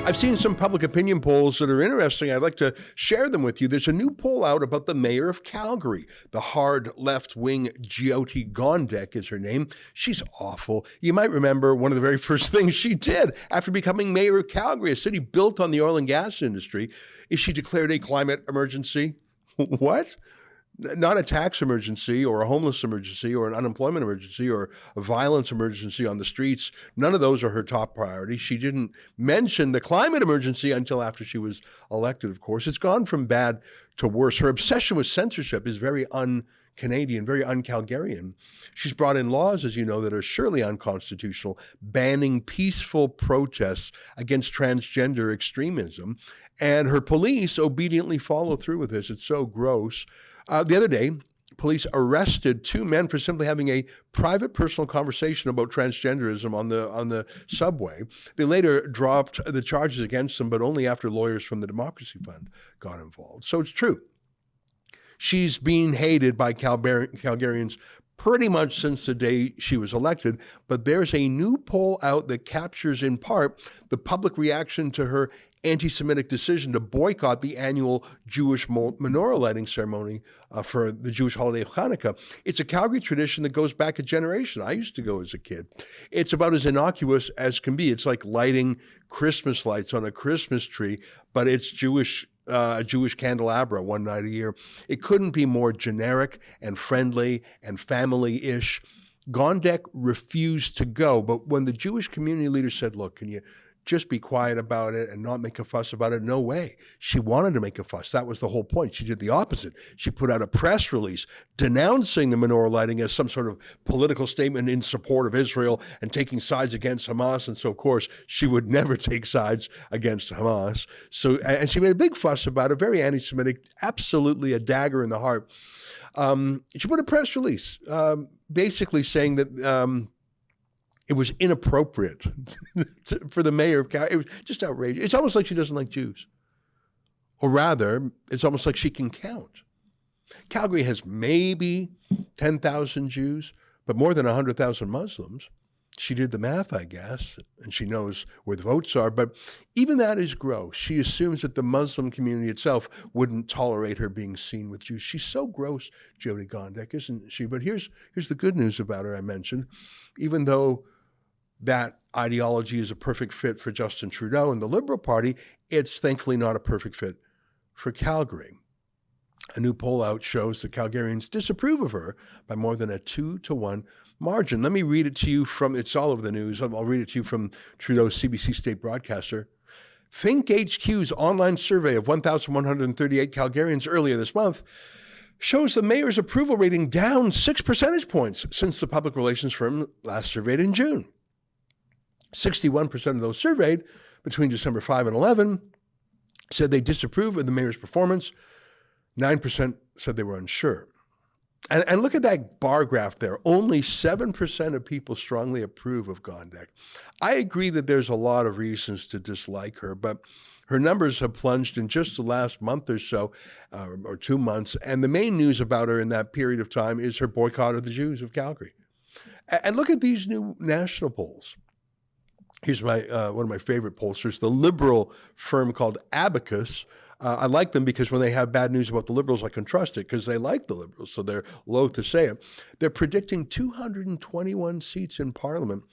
I've seen some public opinion polls that are interesting. I'd like to share them with you. There's a new poll out about the mayor of Calgary. The hard left-wing Jyoti Gondek is her name. She's awful. You might remember one of the very first things she did after becoming mayor of Calgary, a city built on the oil and gas industry, is she declared a climate emergency. What? Not a tax emergency or a homeless emergency or an unemployment emergency or a violence emergency on the streets. None of those are her top priorities. She didn't mention the climate emergency until after she was elected, of course. It's gone from bad to worse. Her obsession with censorship is very un-Canadian, very un-Calgarian. She's brought in laws, as you know, that are surely unconstitutional, banning peaceful protests against transgender extremism. And her police obediently follow through with this. It's so gross. The other day, police arrested two men for simply having a private, personal conversation about transgenderism on the subway. They later dropped the charges against them, but only after lawyers from the Democracy Fund got involved. So it's true. She's been hated by Calgarians pretty much since the day she was elected, but there's a new poll out that captures in part the public reaction to her anti-Semitic decision to boycott the annual Jewish menorah lighting ceremony for the Jewish holiday of Hanukkah. It's a Calgary tradition that goes back a generation. I used to go as a kid. It's about as innocuous as can be. It's like lighting Christmas lights on a Christmas tree, but it's Jewish candelabra one night a year. It couldn't be more generic and friendly and family-ish. Gondek refused to go, but when the Jewish community leader said, look, can you just be quiet about it and not make a fuss about it? No way. She wanted to make a fuss. That was the whole point. She did the opposite. She put out a press release denouncing the menorah lighting as some sort of political statement in support of Israel and taking sides against Hamas. And so, of course, she would never take sides against Hamas. So, and she made a big fuss about it, very anti-Semitic, absolutely a dagger in the heart. She put a press release basically saying that it was inappropriate for the mayor of Calgary. It was just outrageous. It's almost like she doesn't like Jews. Or rather, it's almost like she can count. Calgary has maybe 10,000 Jews, but more than 100,000 Muslims. She did the math, I guess, and she knows where the votes are. But even that is gross. She assumes that the Muslim community itself wouldn't tolerate her being seen with Jews. She's so gross, Jyoti Gondek, isn't she? But here's the good news about her I mentioned. Even though that ideology is a perfect fit for Justin Trudeau and the Liberal Party, it's thankfully not a perfect fit for Calgary. A new poll out shows that Calgarians disapprove of her by more than a 2-to-1 margin. Let me read it to you from, it's all over the news. I'll read it to you from Trudeau's CBC state broadcaster. Think HQ's online survey of 1,138 Calgarians earlier this month shows the mayor's approval rating down 6 percentage points since the public relations firm last surveyed in June. 61% of those surveyed between December 5 and 11 said they disapprove of the mayor's performance. 9% said they were unsure. And look at that bar graph there. Only 7% of people strongly approve of Gondek. I agree that there's a lot of reasons to dislike her, but her numbers have plunged in just the last month or so, or 2 months. And the main news about her in that period of time is her boycott of the Jews of Calgary. And look at these new national polls. Here's one of my favorite pollsters, the liberal firm called Abacus. I like them because when they have bad news about the Liberals, I can trust it because they like the Liberals, so they're loath to say it. They're predicting 221 seats in Parliament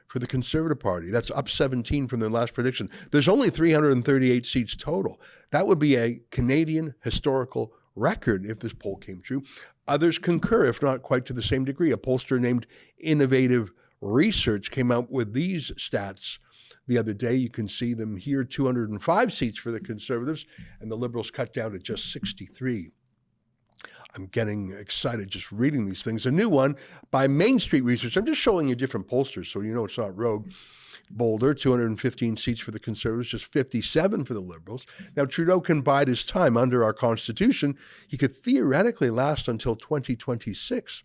for the Conservative Party. That's up 17 from their last prediction. There's only 338 seats total. That would be a Canadian historical record if this poll came true. Others concur, if not quite to the same degree. A pollster named Innovative Research came out with these stats the other day. You can see them here, 205 seats for the Conservatives, and the Liberals cut down to just 63. I'm getting excited just reading these things. A new one by Main Street Research. I'm just showing you different pollsters so you know it's not rogue. Boulder, 215 seats for the Conservatives, just 57 for the Liberals. Now, Trudeau can bide his time. Under our Constitution, he could theoretically last until 2026.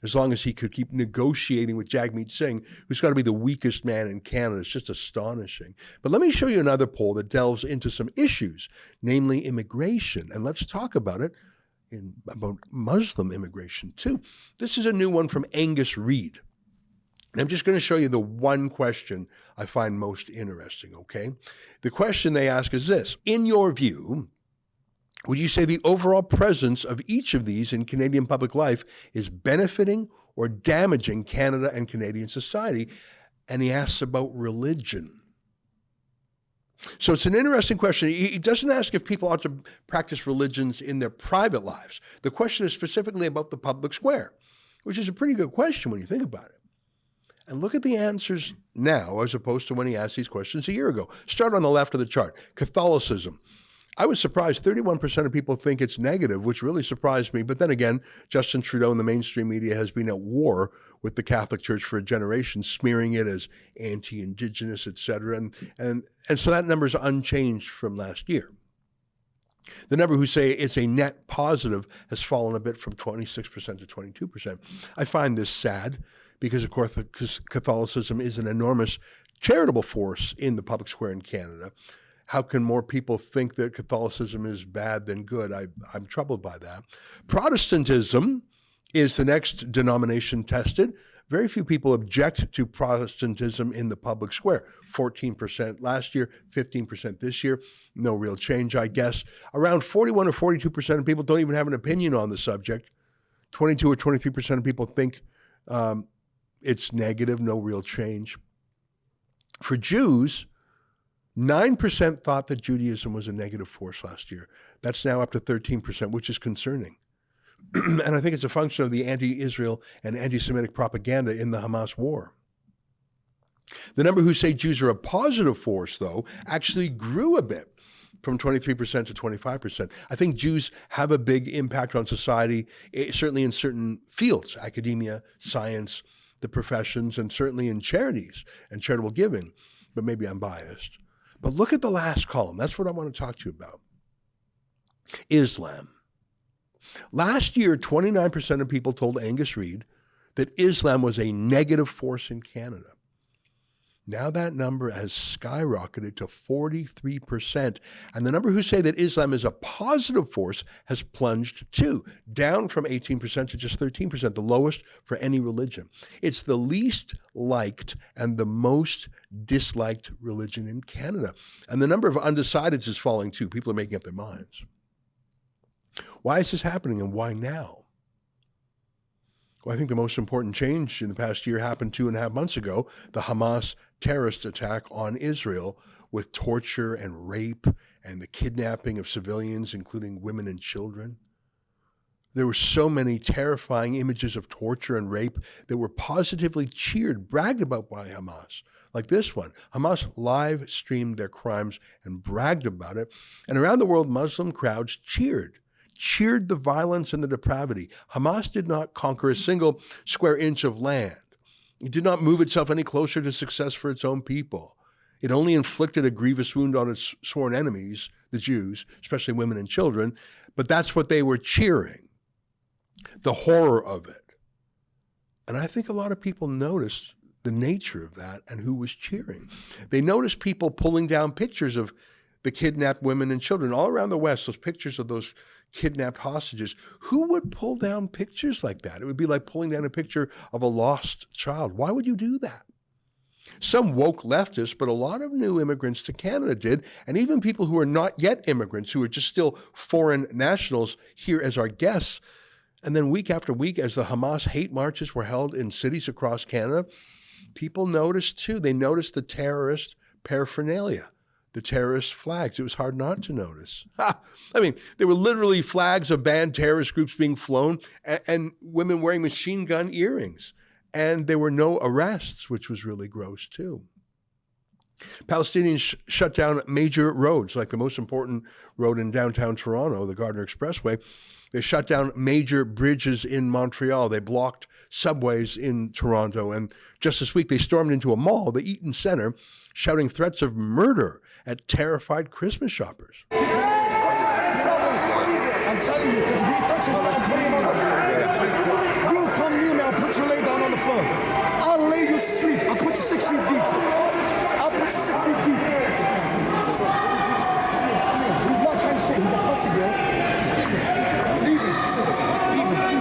As long as he could keep negotiating with Jagmeet Singh, who's got to be the weakest man in Canada. It's just astonishing. But let me show you another poll that delves into some issues, namely immigration. And let's talk about it, about Muslim immigration too. This is a new one from Angus Reid. And I'm just going to show you the one question I find most interesting, okay? The question they ask is this: in your view, would you say the overall presence of each of these in Canadian public life is benefiting or damaging Canada and Canadian society? And he asks about religion. So it's an interesting question. He doesn't ask if people ought to practice religions in their private lives. The question is specifically about the public square, which is a pretty good question when you think about it. And look at the answers now as opposed to when he asked these questions a year ago. Start on the left of the chart. Catholicism. I was surprised 31% of people think it's negative, which really surprised me. But then again, Justin Trudeau and the mainstream media has been at war with the Catholic Church for a generation, smearing it as anti-Indigenous, et cetera. And so that number is unchanged from last year. The number who say it's a net positive has fallen a bit from 26% to 22%. I find this sad because, of course, Catholicism is an enormous charitable force in the public square in Canada. How can more people think that Catholicism is bad than good? I'm troubled by that. Protestantism is the next denomination tested. Very few people object to Protestantism in the public square. 14% last year, 15% this year. No real change, I guess. Around 41 or 42% of people don't even have an opinion on the subject. 22 or 23% of people think it's negative, no real change. For Jews, 9% thought that Judaism was a negative force last year. That's now up to 13%, which is concerning. And I think it's a function of the anti-Israel and anti-Semitic propaganda in the Hamas war. The number who say Jews are a positive force, though, actually grew a bit from 23% to 25%. I think Jews have a big impact on society, certainly in certain fields, academia, science, the professions, and certainly in charities and charitable giving. But maybe I'm biased. But look at the last column. That's what I want to talk to you about. Islam. Last year, 29% of people told Angus Reid that Islam was a negative force in Canada. Now that number has skyrocketed to 43%. And the number who say that Islam is a positive force has plunged too, down from 18% to just 13%, the lowest for any religion. It's the least liked and the most disliked religion in Canada. And the number of undecideds is falling too. People are making up their minds. Why is this happening and why now? Well, I think the most important change in the past year happened 2.5 months ago, the Hamas terrorist attack on Israel with torture and rape and the kidnapping of civilians, including women and children. There were so many terrifying images of torture and rape that were positively cheered, bragged about by Hamas, like this one. Hamas live streamed their crimes and bragged about it. And around the world, Muslim crowds cheered the violence and the depravity. Hamas did not conquer a single square inch of land. It did not move itself any closer to success for its own people. It only inflicted a grievous wound on its sworn enemies, the Jews, especially women and children. But that's what they were cheering, the horror of it. And I think a lot of people noticed the nature of that and who was cheering. They noticed people pulling down pictures of the kidnapped women and children all around the West, those pictures of those kidnapped hostages. Who would pull down pictures like that? It would be like pulling down a picture of a lost child. Why would you do that? Some woke leftists, but a lot of new immigrants to Canada did, and even people who are not yet immigrants, who are just still foreign nationals here as our guests. And then week after week, as the Hamas hate marches were held in cities across Canada, people noticed too. They noticed the terrorist paraphernalia, the terrorist flags. It was hard not to notice. I mean, there were literally flags of banned terrorist groups being flown and women wearing machine gun earrings. And there were no arrests, which was really gross too. Palestinians shut down major roads, like the most important road in downtown Toronto, the Gardiner Expressway. They shut down major bridges in Montreal. They blocked subways in Toronto. And just this week, they stormed into a mall, the Eaton Centre, shouting threats of murder at terrified Christmas shoppers. I'm telling you, because if he touches me, I'll put him on the floor. You come near me, I'll put you lay down on the floor. I'll lay you sleep. I'll put you 6 feet deep. I'll put you 6 feet deep. He's not trying to shit. He's a pussy, bro. Leave him. Leave him.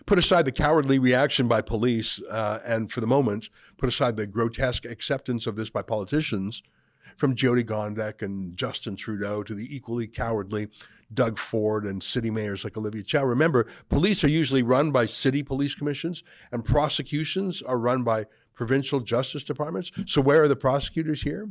Put aside the cowardly reaction by police, and for the moment, put aside the grotesque acceptance of this by politicians, from Jody Gondek and Justin Trudeau to the equally cowardly Doug Ford and city mayors like Olivia Chow. Remember, police are usually run by city police commissions, and prosecutions are run by provincial justice departments. So where are the prosecutors here?